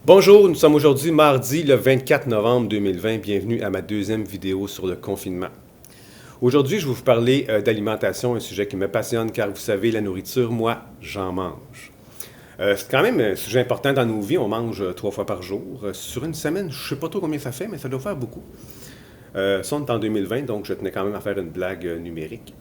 Bonjour, nous sommes aujourd'hui mardi le 24 novembre 2020. Bienvenue à ma deuxième vidéo sur le confinement. Aujourd'hui, je vais vous parler d'alimentation, un sujet qui me passionne car vous savez, la nourriture, moi, j'en mange. C'est quand même un sujet important dans nos vies. On mange 3 fois par jour. Sur une semaine, je ne sais pas trop combien ça fait, mais ça doit faire beaucoup. Ça, on est en 2020, donc je tenais quand même à faire une blague numérique.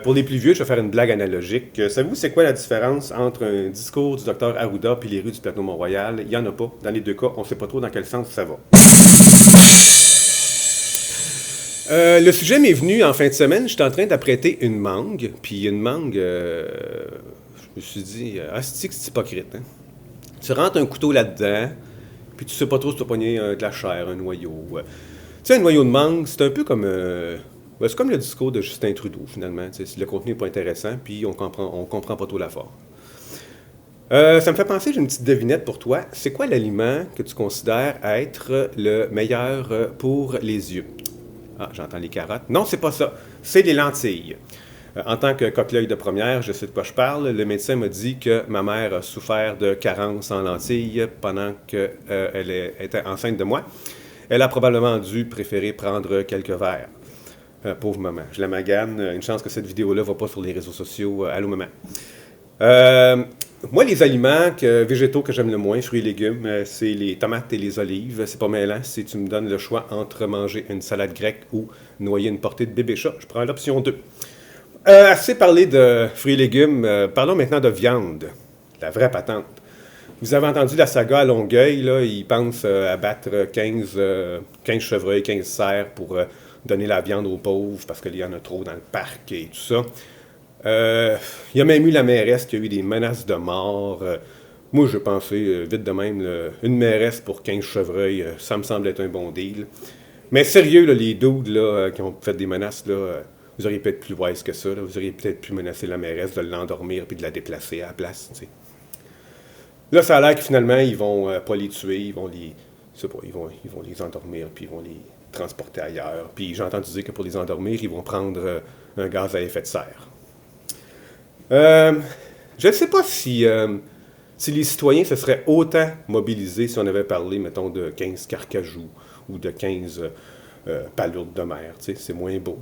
Pour les plus vieux, je vais faire une blague analogique. Savez-vous c'est quoi la différence entre un discours du docteur Arruda et les rues du plateau Mont-Royal? Il n'y en a pas. Dans les deux cas, on ne sait pas trop dans quel sens ça va. Le sujet m'est venu en fin de semaine. J'étais en train d'apprêter une mangue. Puis une mangue, je me suis dit, asti que c'est hypocrite. Hein? Tu rentres un couteau là-dedans, puis tu sais pas trop si tu vas pogner de la chair, un noyau. Tu sais, un noyau de mangue, c'est un peu comme... c'est comme le discours de Justin Trudeau, finalement. Si le contenu n'est pas intéressant, puis on comprend pas tout la forme. Ça me fait penser, j'ai une petite devinette pour toi. C'est quoi l'aliment que tu considères être le meilleur pour les yeux? Ah, j'entends les carottes. Non, c'est pas ça. C'est les lentilles. En tant que coq-l'œil de première, je sais de quoi je parle. Le médecin m'a dit que ma mère a souffert de carence en lentilles pendant qu'elle était enceinte de moi. Elle a probablement dû préférer prendre quelques verres. Pauvre maman. Je la magane. Une chance que cette vidéo-là ne va pas sur les réseaux sociaux. Allô, maman. Moi, les aliments végétaux que j'aime le moins, fruits et légumes, c'est les tomates et les olives. C'est pas mêlant. Si tu me donnes le choix entre manger une salade grecque ou noyer une portée de bébé chat, je prends l'option 2. Assez parlé de fruits et légumes. Parlons maintenant de viande. La vraie patente. Vous avez entendu la saga à Longueuil, là, ils pensent abattre 15 chevreuils, 15 cerfs pour donner la viande aux pauvres parce qu'il y en a trop dans le parc et tout ça. Il y a même eu la mairesse qui a eu des menaces de mort. Moi, je pensais vite de même, une mairesse pour 15 chevreuils, ça me semble être un bon deal. Mais sérieux, là, les dudes là, qui ont fait des menaces, là, vous auriez peut-être plus wise que ça. Là, vous auriez peut-être pu menacer la mairesse de l'endormir puis de la déplacer à la place. T'sais. Là, ça a l'air que finalement, ils vont pas les tuer, ils vont les endormir, puis ils vont les transporter ailleurs. Puis j'ai entendu dire que pour les endormir, ils vont prendre un gaz à effet de serre. Je ne sais pas si les citoyens se seraient autant mobilisés si on avait parlé, mettons, de 15 carcajous ou de 15 palourdes de mer. C'est moins beau.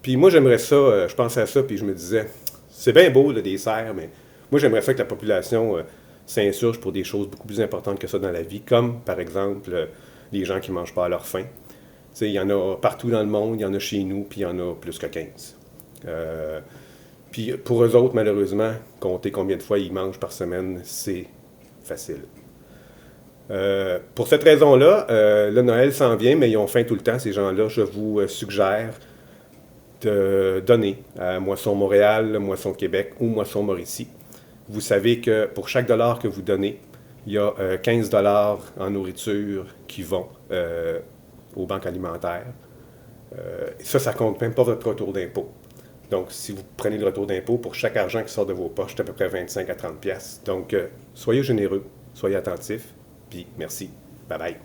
Puis moi, j'aimerais ça, je pensais à ça, puis je me disais, c'est bien beau, là, des cerfs, mais moi, j'aimerais ça que la population s'insurge pour des choses beaucoup plus importantes que ça dans la vie, comme, par exemple, les gens qui ne mangent pas à leur faim. Il y en a partout dans le monde, il y en a chez nous, puis il y en a plus que 15. Puis pour eux autres, malheureusement, compter combien de fois ils mangent par semaine, c'est facile. Pour cette raison-là, le Noël s'en vient, mais ils ont faim tout le temps, ces gens-là. Je vous suggère de donner à Moisson Montréal, Moisson Québec ou Moisson Mauricie. Vous savez que pour chaque dollar que vous donnez, il y a 15 dollars en nourriture qui vont aux banques alimentaires. Ça ne compte même pas votre retour d'impôt. Donc, si vous prenez le retour d'impôt, pour chaque argent qui sort de vos poches, c'est à peu près 25 à 30 piastres. Donc, soyez généreux, soyez attentifs, puis merci. Bye bye.